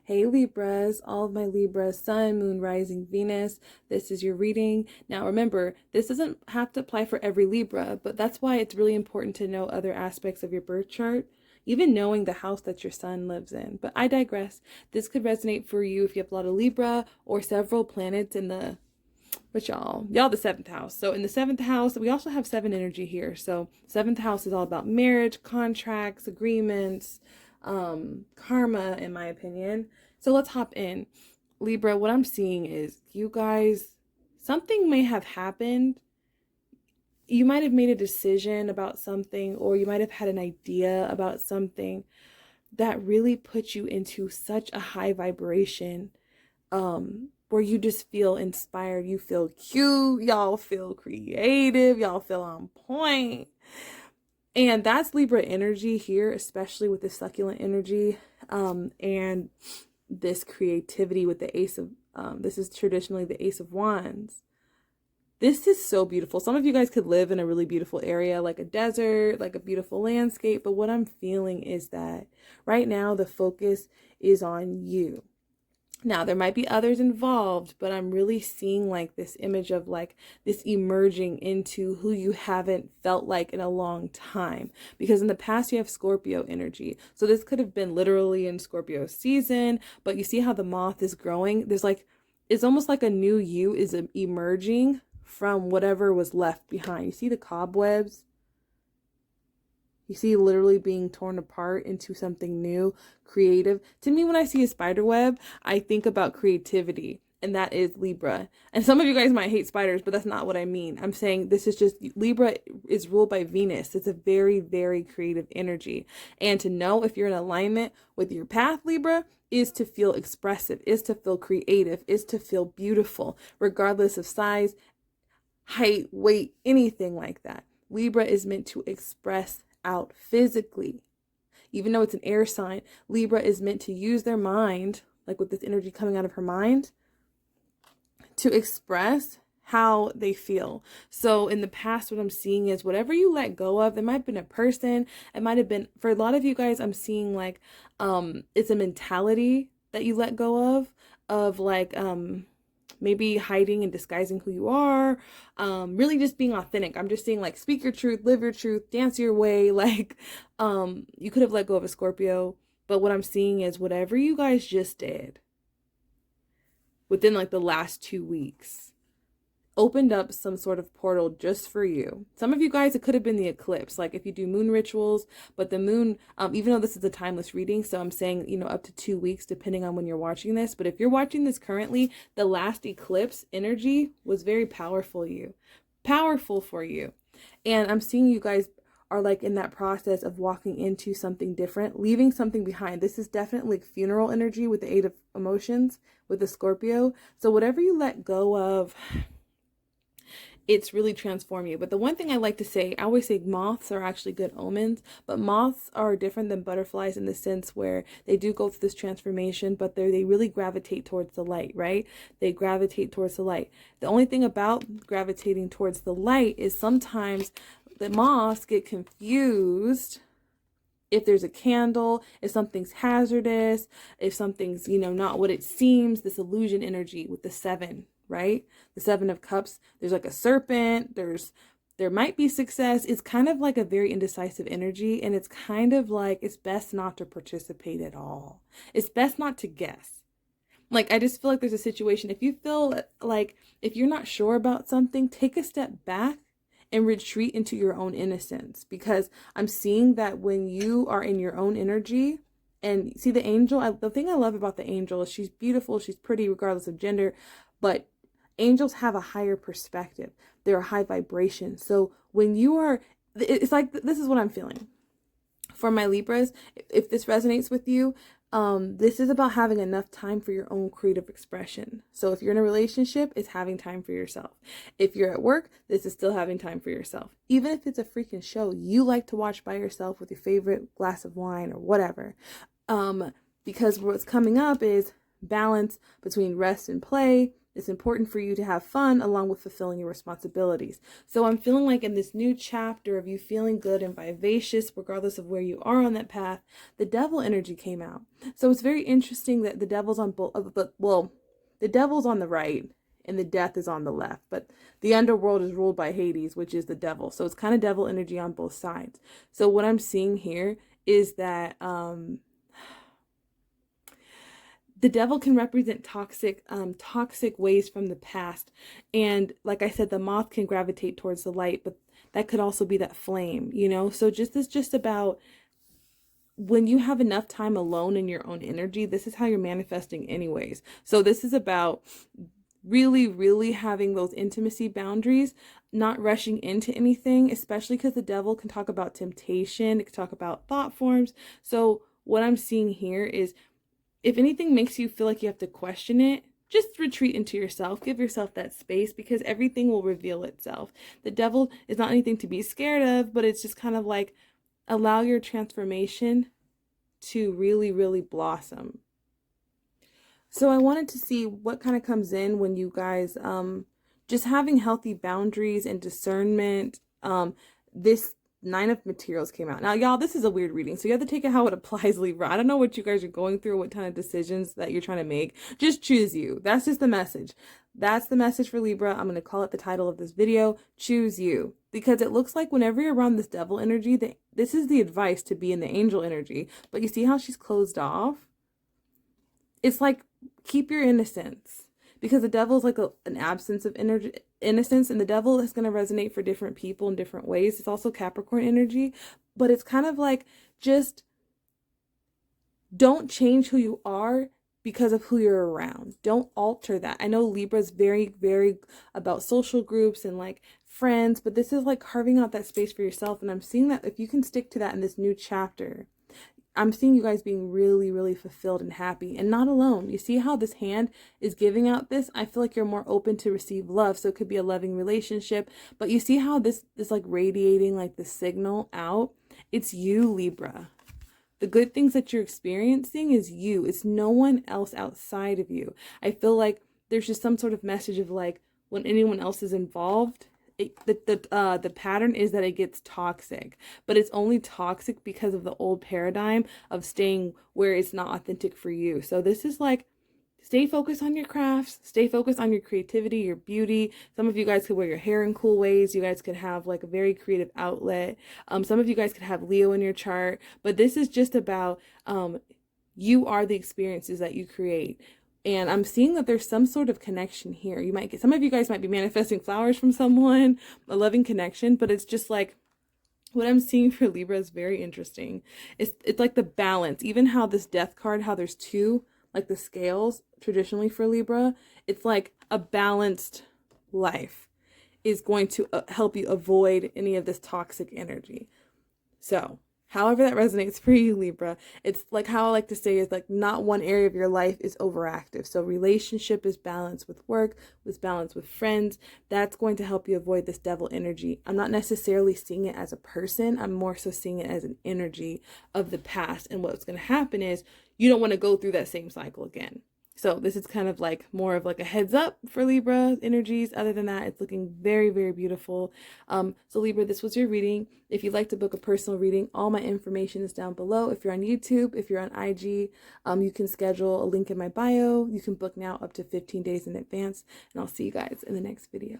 Hey Libras, all of my Libra, Sun, Moon, Rising, Venus, this is your reading. Now remember, this doesn't have to apply for every Libra, but that's why it's really important to know other aspects of your birth chart, even knowing the house that your sun lives in. But I digress. This could resonate for you if you have a lot of Libra or several planets in the y'all the seventh house. So in the seventh house, we also have seven energy here. So seventh house is all about marriage, contracts, agreements, karma, in my opinion. So let's hop in. Libra, what I'm seeing is you guys, something may have happened. You might have made a decision about something, or you might have had an idea about something that really put you into such a high vibration, where you just feel inspired, you feel cute, y'all feel creative, y'all feel on point. And that's Libra energy here, especially with the succulent energy, and this creativity with the ace of, this is traditionally the Ace of Wands. This is so beautiful. Some of you guys could live in a really beautiful area, like a desert, like a beautiful landscape. But what I'm feeling is that right now the focus is on you. Now, there might be others involved, but I'm really seeing like this image of like this emerging into who you haven't felt like in a long time. Because in the past, you have Scorpio energy. So this could have been literally in Scorpio season, but you see how the moth is growing? There's like, it's almost like a new you is emerging from whatever was left behind. You see the cobwebs? You see literally being torn apart into something new, creative. To me, when I see a spider web, I think about creativity, and that is Libra. And some of you guys might hate spiders, but that's not what I mean. I'm saying this is just, Libra is ruled by Venus. It's a very, very creative energy. And to know if you're in alignment with your path, Libra, is to feel expressive, is to feel creative, is to feel beautiful, regardless of size, height, weight, anything like that. Libra is meant to express out physically. Even though it's an air sign, Libra is meant to use their mind, like with this energy coming out of her mind, to express how they feel. So in the past, what I'm seeing is whatever you let go of, there might have been a person, it might have been, for a lot of you guys, I'm seeing like, it's a mentality that you let go of like, maybe hiding and disguising who you are, really just being authentic. I'm just saying like speak your truth, live your truth, dance your way. Like, you could have let go of a Scorpio, but what I'm seeing is whatever you guys just did within like the last 2 weeks opened up some sort of portal just for you. Some of you guys, it could have been the eclipse, like if you do moon rituals, but the moon, even though this is a timeless reading, so I'm saying, up to 2 weeks, depending on when you're watching this. But if you're watching this currently, the last eclipse energy was very powerful for you. And I'm seeing you guys are like in that process of walking into something different, leaving something behind. This is definitely like funeral energy with the Eight of Emotions with the Scorpio. So whatever you let go of, it's really transformed you. But the one thing I like to say, I always say moths are actually good omens, but moths are different than butterflies in the sense where they do go through this transformation, but they really gravitate towards the light, right? They gravitate towards the light. The only thing about gravitating towards the light is sometimes the moths get confused if there's a candle, if something's hazardous, if something's, not what it seems, this illusion energy with the seven, right? The Seven of Cups, there's like a serpent, there might be success. It's kind of like a very indecisive energy, and it's kind of like it's best not to participate at all. It's best not to guess. Like, I just feel like there's a situation, if you feel like if you're not sure about something, take a step back and retreat into your own innocence, because I'm seeing that when you are in your own energy, and see the angel, the thing I love about the angel is she's beautiful, she's pretty regardless of gender, but angels have a higher perspective. They're a high vibration. So when you are, it's like, this is what I'm feeling. For my Libras, if this resonates with you, this is about having enough time for your own creative expression. So if you're in a relationship, it's having time for yourself. If you're at work, this is still having time for yourself. Even if it's a freaking show you like to watch by yourself with your favorite glass of wine or whatever. Because what's coming up is balance between rest and play, It's important for you to have fun along with fulfilling your responsibilities. So I'm feeling like in this new chapter of you feeling good and vivacious, regardless of where you are on that path, the devil energy came out. So it's very interesting that the devil's on both, well, the devil's on the right and the death is on the left, but the underworld is ruled by Hades, which is the devil. So it's kind of devil energy on both sides. So what I'm seeing here is that the devil can represent toxic ways from the past. And like I said, the moth can gravitate towards the light, but that could also be that flame, you know? So just about when you have enough time alone in your own energy, this is how you're manifesting anyways. So this is about really having those intimacy boundaries, not rushing into anything, especially because the devil can talk about temptation, it can talk about thought forms. So what I'm seeing here is, if anything makes you feel like you have to question it, just retreat into yourself. Give yourself that space, because everything will reveal itself. The devil is not anything to be scared of, but it's just kind of like, allow your transformation to really blossom. So I wanted to see what kind of comes in when you guys just having healthy boundaries and discernment. This Nine of Materials came out. Now, y'all, this is a weird reading, so you have to take it how it applies, Libra. I don't know what you guys are going through, what kind of decisions that you're trying to make. Just choose you. That's just the message. That's the message for Libra. I'm going to call it the title of this video, Choose You. Because it looks like whenever you're around this devil energy, this is the advice to be in the angel energy. But you see how she's closed off? It's like, keep your innocence. Because the devil is like an absence of innocence, and the devil is going to resonate for different people in different ways. It's also Capricorn energy, but it's kind of like, just don't change who you are because of who you're around. Don't alter that. I know Libra's very about social groups and like friends, but this is like carving out that space for yourself. And I'm seeing that if you can stick to that in this new chapter, I'm seeing you guys being really fulfilled and happy and not alone. You see how this hand is giving out this? I feel like you're more open to receive love. So it could be a loving relationship, but you see how this is like radiating like the signal out? It's you, Libra. The good things that you're experiencing is you. It's no one else outside of you. I feel like there's just some sort of message of like, when anyone else is involved, the pattern is that it gets toxic, but it's only toxic because of the old paradigm of staying where it's not authentic for you. So this is like, stay focused on your crafts, stay focused on your creativity, your beauty. Some of you guys could wear your hair in cool ways. You guys could have like a very creative outlet. Some of you guys could have Leo in your chart, but this is just about, you are the experiences that you create. And I'm seeing that there's some sort of connection here. You might get, some of you guys might be manifesting flowers from someone, a loving connection, but it's just like, what I'm seeing for Libra is very interesting. It's like the balance, even how this death card, how there's two, like the scales traditionally for Libra, it's like a balanced life is going to help you avoid any of this toxic energy. So however that resonates for you, Libra, it's like, how I like to say is like, not one area of your life is overactive. So relationship is balanced with work, with balance with friends. That's going to help you avoid this devil energy. I'm not necessarily seeing it as a person. I'm more so seeing it as an energy of the past. And what's going to happen is you don't want to go through that same cycle again. So this is kind of like more of like a heads up for Libra energies. Other than that, it's looking very beautiful. So Libra, this was your reading. If you'd like to book a personal reading, all my information is down below. If you're on YouTube, if you're on IG, you can schedule a link in my bio. You can book now up to 15 days in advance, and I'll see you guys in the next video.